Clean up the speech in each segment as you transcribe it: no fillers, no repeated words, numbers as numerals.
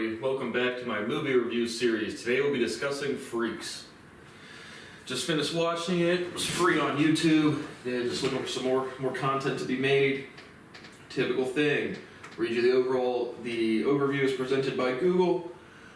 everybody. Welcome back to my movie review series. Today we'll be discussing Freaks. Just finished watching it. It was free on YouTube. Yeah, just looking for some more content to be made. Typical thing. Read you the overview is presented by Google.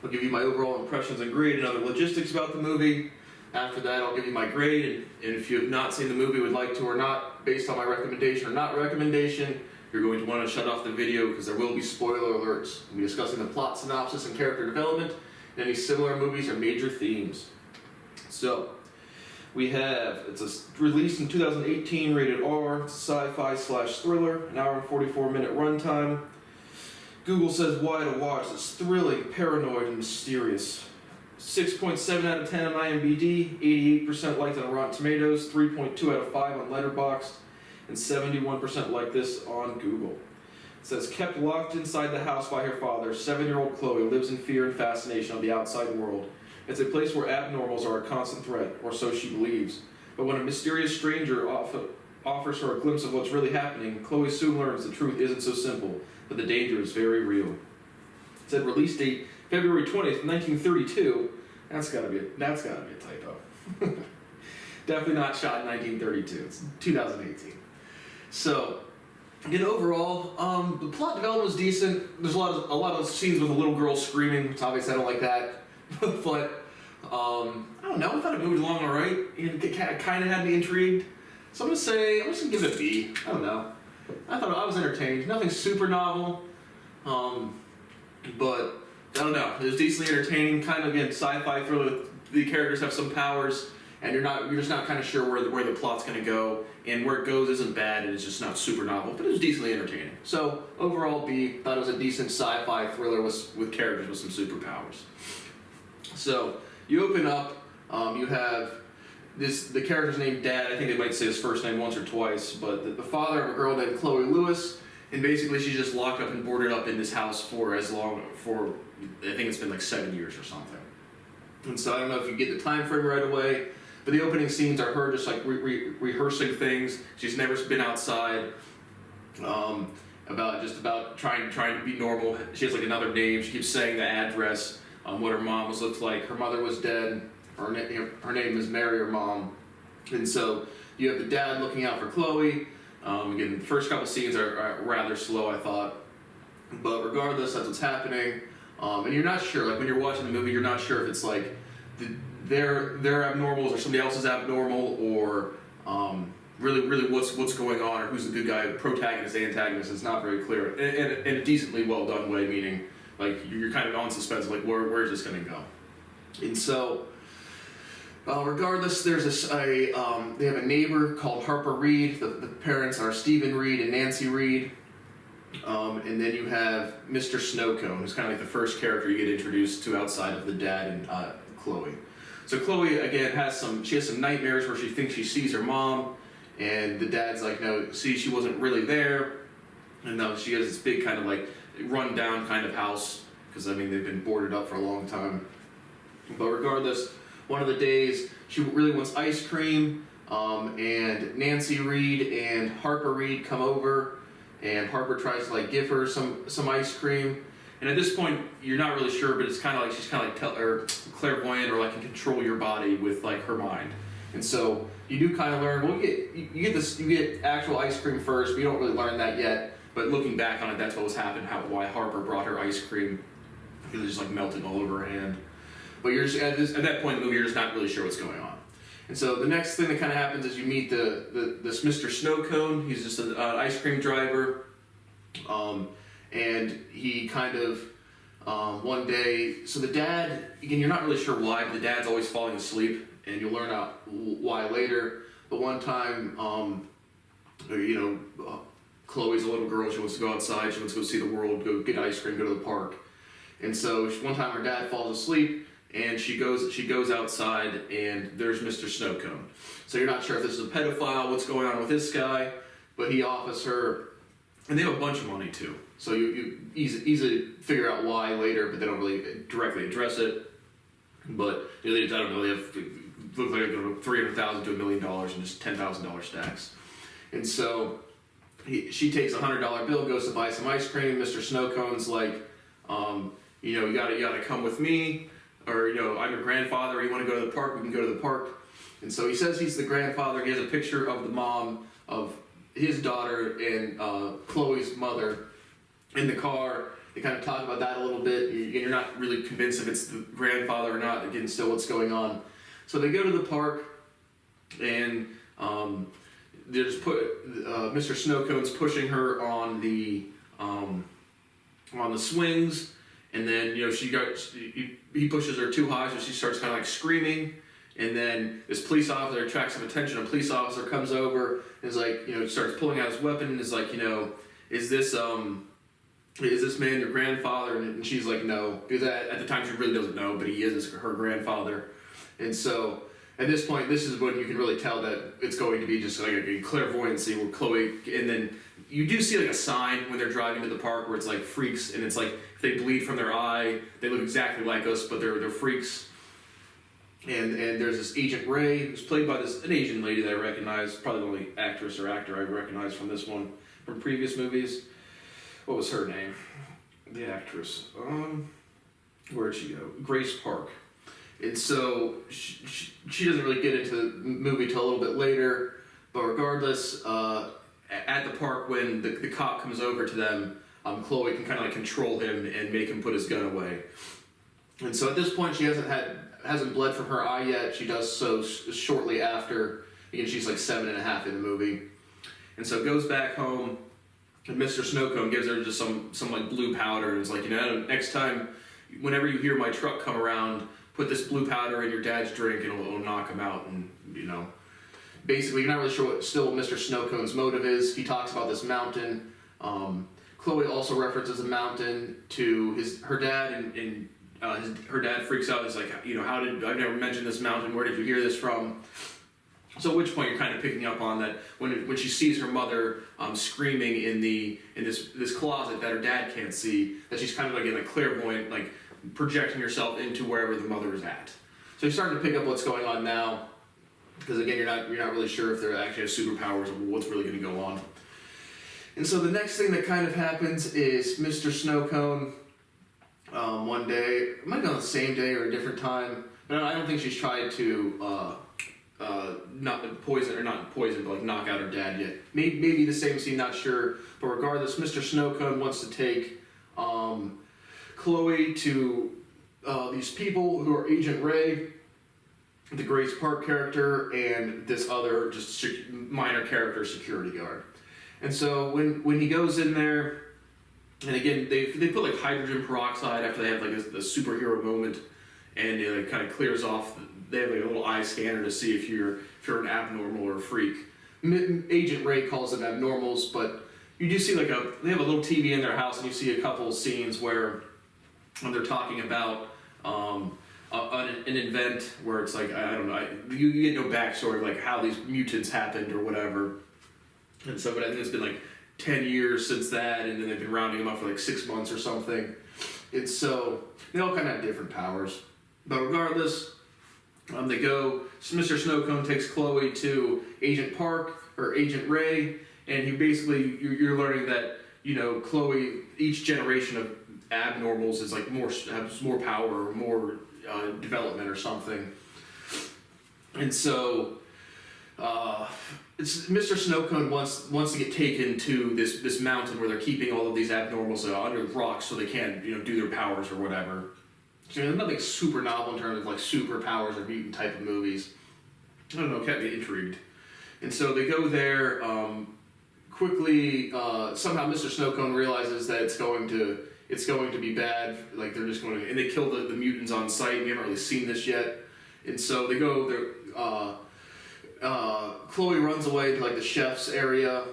I'll give you my overall impressions and grade and other logistics about the movie. After that, I'll give you my grade, and if you have not seen the movie, would like to or not, based on my recommendation or not recommendation, you're going to want to shut off the video because there will be spoiler alerts. We'll be discussing the plot synopsis and character development, and any similar movies or major themes. So, we have, released in 2018, rated R, sci-fi/thriller, an hour and 44-minute runtime. Google says why to watch. It's thrilling, paranoid, and mysterious. 6.7 out of 10 on IMDb, 88% liked on Rotten Tomatoes, 3.2 out of 5 on Letterboxd, and 71% like this on Google. It says, kept locked inside the house by her father, 7-year-old Chloe lives in fear and fascination of the outside world. It's a place where abnormals are a constant threat, or so she believes. But when a mysterious stranger offers her a glimpse of what's really happening, Chloe soon learns the truth isn't so simple, but the danger is very real. It said release date February 20th, 1932. That's gotta be a typo. Definitely not shot in 1932. It's 2018. So, again, overall, the plot development was decent. There's a lot of scenes with a little girl screaming, which obviously I don't like that. But I don't know. I thought it moved along all right. It kind of had me intrigued. So I'm just gonna give it a B. I don't know. I thought I was entertained. Nothing super novel, but I don't know. It was decently entertaining. Kind of again sci-fi thriller. The characters have some powers, and you're just not kind of sure where the plot's gonna go. And where it goes isn't bad, and it's just not super novel, but it was decently entertaining. So overall, B. Thought it was a decent sci-fi thriller with characters with some superpowers. So you open up, you have the character's named Dad. I think they might say his first name once or twice, but the father of a girl named Chloe Lewis, and basically she's just locked up and boarded up in this house for I think it's been like 7 years or something. And so I don't know if you get the time frame right away, but the opening scenes are her just like rehearsing things. She's never been outside. About trying to be normal. She has like another name. She keeps saying the address. What her mom looked like. Her mother was dead. Her name is Mary, her mom. And so you have the dad looking out for Chloe. Again, the first couple scenes are rather slow, I thought. But regardless, that's what's happening. And you're not sure, like when you're watching the movie, you're not sure if it's like they're abnormals or somebody else is abnormal or really what's going on or who's the good guy, protagonist, antagonist. It's not very clear. In a decently well done way, meaning like you're kind of on suspense, like where is this going to go? And so, regardless, there's they have a neighbor called Harper Reed. The parents are Stephen Reed and Nancy Reed. And then you have Mr. Snowcone, who's kind of like the first character you get introduced to outside of the dad and Chloe. So Chloe again has some nightmares where she thinks she sees her mom, and the dad's like, no, see, she wasn't really there, and no, she has this big kind of like run down kind of house, because I mean they've been boarded up for a long time. But regardless, one of the days she really wants ice cream, and Nancy Reed and Harper Reed come over, and Harper tries to like give her some ice cream. And at this point, you're not really sure, but it's kind of like she's kind of like clairvoyant or like can control your body with like her mind. And so you do kind of learn. Well, you get actual ice cream first, but you don't really learn that yet. But looking back on it, that's what was happening. Why Harper brought her ice cream. It was just like melting all over her hand. But you're just at that point in the movie, you're just not really sure what's going on. And so the next thing that kind of happens is you meet this Mr. Snowcone. He's just an ice cream driver, and he kind of one day. So the dad, again, you're not really sure why, but the dad's always falling asleep, and you'll learn out why later. But one time, Chloe's a little girl. She wants to go outside. She wants to go see the world, go get ice cream, go to the park. And so one time her dad falls asleep, and she goes outside, and there's Mr. Snowcone. So you're not sure if this is a pedophile, what's going on with this guy, but he offers her, and they have a bunch of money too. So you easily figure out why later, but they don't really directly address it. But I don't know, they have look like $300,000 to $1 million in just $10,000 stacks. And so she takes a $100 bill, goes to buy some ice cream. Mr. Snowcone's like, you gotta come with me, or I'm your grandfather. You want to go to the park? We can go to the park. And so he says he's the grandfather. He has a picture of the mom of his daughter and Chloe's mother in the car. They kind of talk about that a little bit. You're not really convinced if it's the grandfather or not. Again, still what's going on. So they go to the park, and they just Mr. Snowcone's pushing her on the swings, and then he pushes her too high, so she starts kind of like screaming. And then this police officer attracts some attention. A police officer comes over and is like, starts pulling out his weapon and is like, is this man your grandfather? And she's like, no, because at the time she really doesn't know, but he is her grandfather. And so at this point, this is when you can really tell that it's going to be just like a clairvoyancy where Chloe, and then you do see like a sign when they're driving to the park where it's like freaks, and it's like if they bleed from their eye, they look exactly like us, but they're freaks. And there's this Agent Ray, who's played by an Asian lady that I recognize, probably the only actress or actor I recognize from this one, from previous movies. What was her name? The actress. Where'd she go? Grace Park. And so she doesn't really get into the movie till a little bit later, but regardless, at the park when the cop comes over to them, Chloe can kind of like control him and make him put his gun away. And so at this point, she hasn't bled from her eye yet. She does so shortly after. Again, she's like 7.5 in the movie. And so goes back home, and Mr. Snowcone gives her just some like blue powder, and is like, next time, whenever you hear my truck come around, put this blue powder in your dad's drink and it'll knock him out. And, basically you're not really sure what Mr. Snowcone's motive is. He talks about this mountain. Chloe also references a mountain to her dad, and her dad freaks out. He's like, I've never mentioned this mountain. Where did you hear this from? So at which point you're kind of picking up on that when she sees her mother screaming in this closet that her dad can't see, that she's kind of like in a clairvoyant, like projecting herself into wherever the mother is at. So you're starting to pick up what's going on now, because again you're not really sure if they're actually have superpowers or what's really going to go on. And so the next thing that kind of happens is Mr. Snowcone. One day, it might be on the same day or a different time, but I don't think she's tried to not poison, but like knock out her dad yet. Maybe the same scene, not sure. But regardless, Mr. Snowcone wants to take Chloe to these people who are Agent Ray, the Grace Park character, and this other just minor character, security guard. And so when he goes in there, and again they put like hydrogen peroxide after they have like a superhero moment, and it like kind of clears off. They have like a little eye scanner to see if you're an abnormal or a freak. Agent Ray calls them abnormals, but you do see they have a little TV in their house, and you see a couple of scenes where when they're talking about an event where it's like, I don't know, you get no backstory of like how these mutants happened or whatever. And so, but I think it's been like 10 years since that, and then they've been rounding them up for like 6 months or something. And so they all kind of have different powers. But regardless, they go, Mr. Snowcone takes Chloe to Agent Park, or Agent Ray, and he basically, you're learning that, Chloe, each generation of abnormals is like has more power or more development or something. And so Mr. Snowcone wants to get taken to this mountain where they're keeping all of these abnormals under rocks so they can't do their powers or whatever. So there's nothing super novel in terms of like superpowers or mutant type of movies. I don't know, kept me intrigued. And so they go there. Quickly, somehow Mr. Snowcone realizes that it's going to be bad. Like they're just going to, and they kill the mutants on site. We haven't really seen this yet. And so they go there. Chloe runs away to like the chef's area.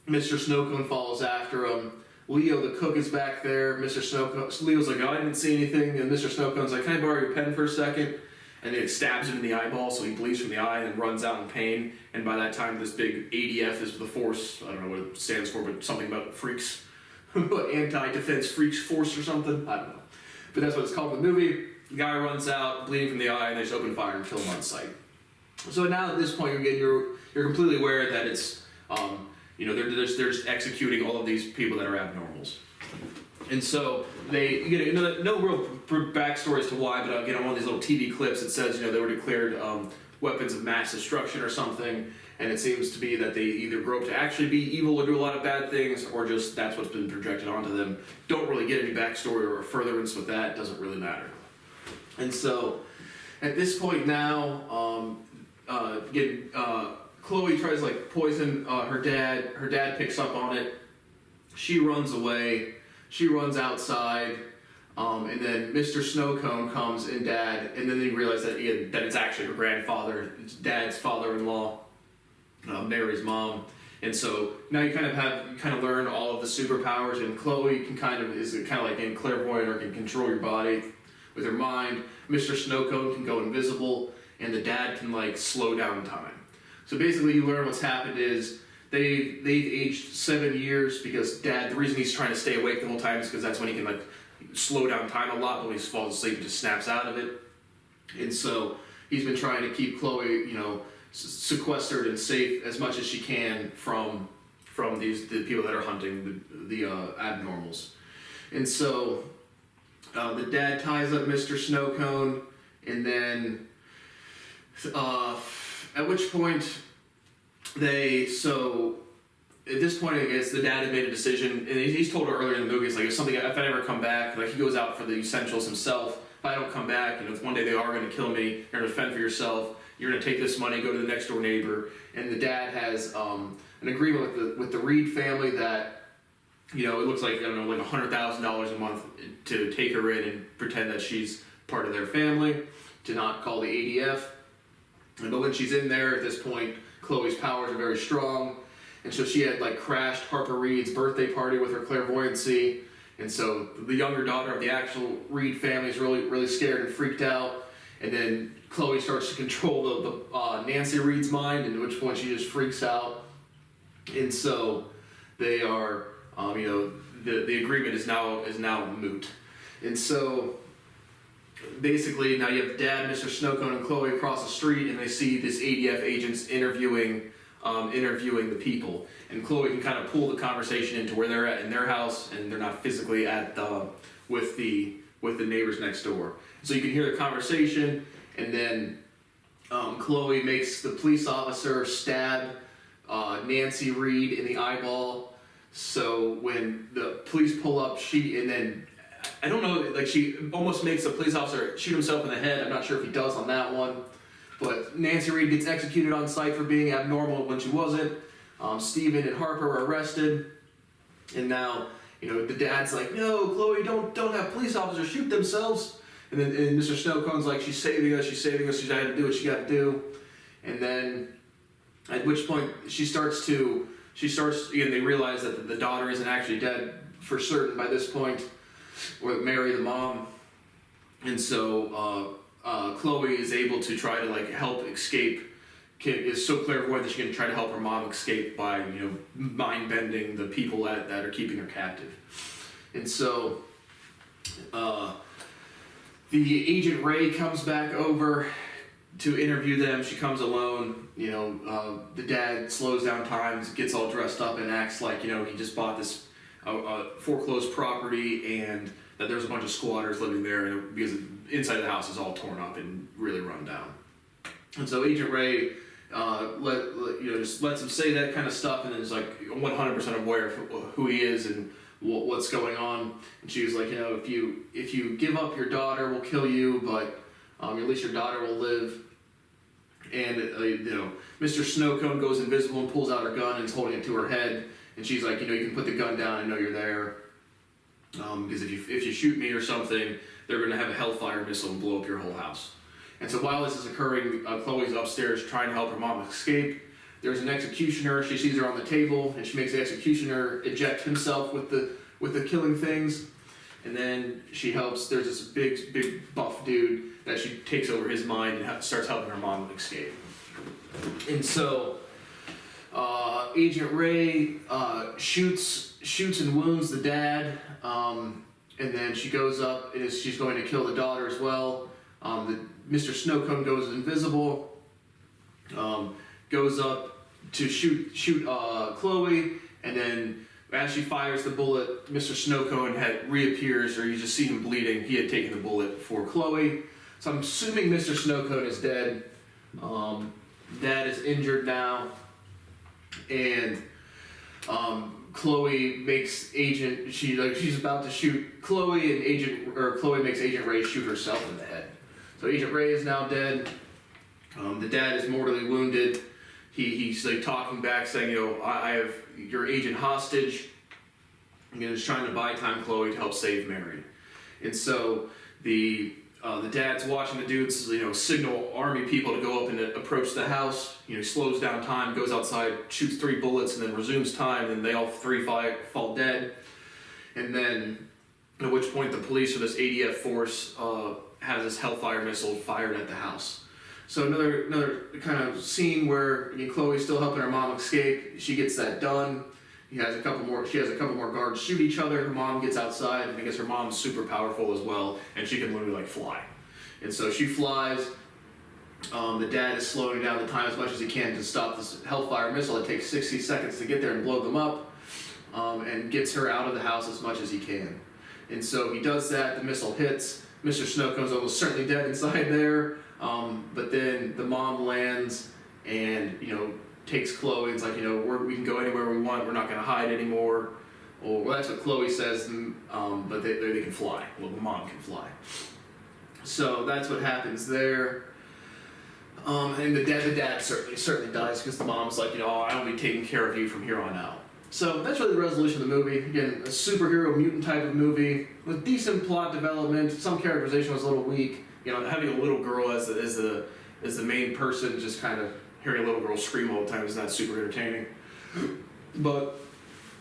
Mr. Snowcone follows after him. Leo the cook is back there. Leo's like, I didn't see anything. And Mr. Snowcone's like, can I borrow your pen for a second? And it stabs him in the eyeball, so he bleeds from the eye and runs out in pain. And by that time, this big ADF is the force. I don't know what it stands for, but something about freaks. Anti-defense freaks force or something. I don't know. But that's what it's called in the movie. The guy runs out, bleeding from the eye, and they just open fire and kill him on sight. So now at this point, you're completely aware that it's, they're just executing all of these people that are abnormals. And so you get no real backstory as to why, but again, on one of these little TV clips, it says they were declared weapons of mass destruction or something, and it seems to be that they either grow up to actually be evil or do a lot of bad things, or just that's what's been projected onto them. Don't really get any backstory or furtherance with that. Doesn't really matter. And so at this point now, Chloe tries to poison her dad. Her dad picks up on it. She runs away. She runs outside, and then Mr. Snowcone comes and Dad, and then they realize that it's actually her grandfather, it's Dad's father-in-law, Mary's mom, and so now you kind of learn all of the superpowers, and Chloe is like in clairvoyant or can control your body with her mind. Mr. Snowcone can go invisible, and the dad can slow down time. So basically, you learn what's happened is. They've aged 7 years because Dad, the reason he's trying to stay awake the whole time is because that's when he can slow down time a lot, but when he falls asleep he just snaps out of it. And so he's been trying to keep Chloe, sequestered and safe as much as she can from the people that are hunting the abnormals. And so the dad ties up Mr. Snowcone, and then at which point at this point, I guess the dad had made a decision, and he's told her earlier in the movie, if I never come back, he goes out for the essentials himself. If I don't come back, if one day they are going to kill me, you're going to fend for yourself. You're going to take this money, go to the next door neighbor, and the dad has an agreement with the Reed family that it looks like $100,000 a month to take her in and pretend that she's part of their family, to not call the ADF. But when she's in there at this point, Chloe's powers are very strong, and so she had crashed Harper Reed's birthday party with her clairvoyancy, and so the younger daughter of the actual Reed family is really, really scared and freaked out, and then Chloe starts to control the Nancy Reed's mind, and at which point she just freaks out, and so they are, the agreement is now moot, and so basically, now you have Dad, Mr. Snowcone, and Chloe across the street, and they see this ADF agents interviewing the people. And Chloe can kind of pull the conversation into where they're at in their house, and they're not physically with the neighbors next door. So you can hear the conversation, and then Chloe makes the police officer stab Nancy Reed in the eyeball. So when the police pull up, I don't know, she almost makes the police officer shoot himself in the head. I'm not sure if he does on that one. But Nancy Reed gets executed on site for being abnormal when she wasn't. Stephen and Harper are arrested. And now, the dad's like, no, Chloe, don't have police officers shoot themselves. And then Mr. Snowcone's she's saving us, she's got to do what she got to do. And then, at which point, they realize that the daughter isn't actually dead for certain by this point. With Mary, the mom, and so Chloe is able to try to help escape. Is so clairvoyant that she can try to help her mom escape by mind bending the people that are keeping her captive. And so the Agent Ray comes back over to interview them. She comes alone. The dad slows down time, gets all dressed up, and acts like he just bought this foreclosed property, and that there's a bunch of squatters living there, because inside the house is all torn up and really run down. And so Agent Ray just lets him say that kind of stuff, and then is 100% aware of who he is and what's going on. And she was like, if you give up your daughter, we'll kill you, but at least your daughter will live. And Mr. Snowcone goes invisible and pulls out her gun and is holding it to her head. And she's like, you can put the gun down, I know you're there. Because if you shoot me or something, they're going to have a Hellfire missile and blow up your whole house. And so while this is occurring, Chloe's upstairs trying to help her mom escape. There's an executioner. She sees her on the table, and she makes the executioner eject himself with the killing things. And then she helps. There's this big buff dude that she takes over his mind and starts helping her mom escape. And so Agent Ray shoots and wounds the dad, and then she goes up and she's going to kill the daughter as well. Mr. Snowcone goes invisible, goes up to shoot Chloe, and then As she fires the bullet, Mr. Snowcone reappears, or you just see him bleeding. He had taken the bullet for Chloe. So I'm assuming Mr. Snowcone is dead. Dad is injured now, and Chloe makes she's about to shoot Chloe, and Chloe makes Agent Ray shoot herself in the head. So Agent Ray is now dead. The dad is mortally wounded. He's like talking back, saying, I have your agent hostage. And he's trying to buy time Chloe to help save Mary. And so the dad's watching the dudes, signal army people to go up and approach the house. He slows down time, goes outside, shoots 3 bullets, and then resumes time, and they all 3 fall dead. And then, at which point the police or this ADF force has this Hellfire missile fired at the house. So another kind of scene where Chloe's still helping her mom escape. She gets that done. She has a couple more guards shoot each other. Her mom gets outside, and I guess her mom's super powerful as well, and she can literally fly. And so she flies. The dad is slowing down the time as much as he can to stop this Hellfire missile. It takes 60 seconds to get there and blow them up, and gets her out of the house as much as he can. And so he does that. The missile hits. Mr. Snowcone's almost certainly dead inside there. But then the mom lands and, takes Chloe. It's like, we can go anywhere we want. We're not going to hide anymore. Well, that's what Chloe says, but they can fly. Well, the mom can fly. So that's what happens there. And the dad certainly dies because the mom's like, I'll be taking care of you from here on out. So that's really the resolution of the movie. Again, a superhero mutant type of movie with decent plot development. Some characterization was a little weak. Having a little girl as the main person, just kind of hearing a little girl scream all the time is not super entertaining. But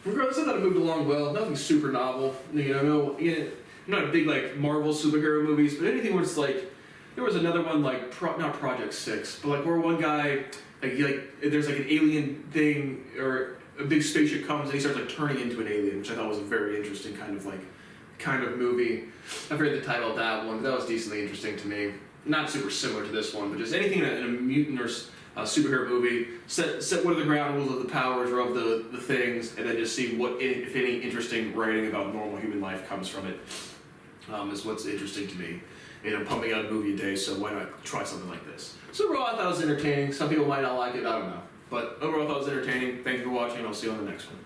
regardless, I thought it moved along well. Nothing super novel. I'm not a big Marvel superhero movies, but anything where it's there was another one not Project 6, but where one guy there's an alien thing or a big spaceship comes and he starts turning into an alien, which I thought was a very interesting kind of movie. I forget the title of that one, but that was decently interesting to me. Not super similar to this one, but just anything in a mutant or superhero movie, set what are the ground rules of the powers or of the things, and then just see what, if any, interesting writing about normal human life comes from it, is what's interesting to me. And I'm pumping out a movie a day, so why not try something like this? So overall, I thought it was entertaining. Some people might not like it, I don't know. But overall, I thought it was entertaining. Thank you for watching, and I'll see you on the next one.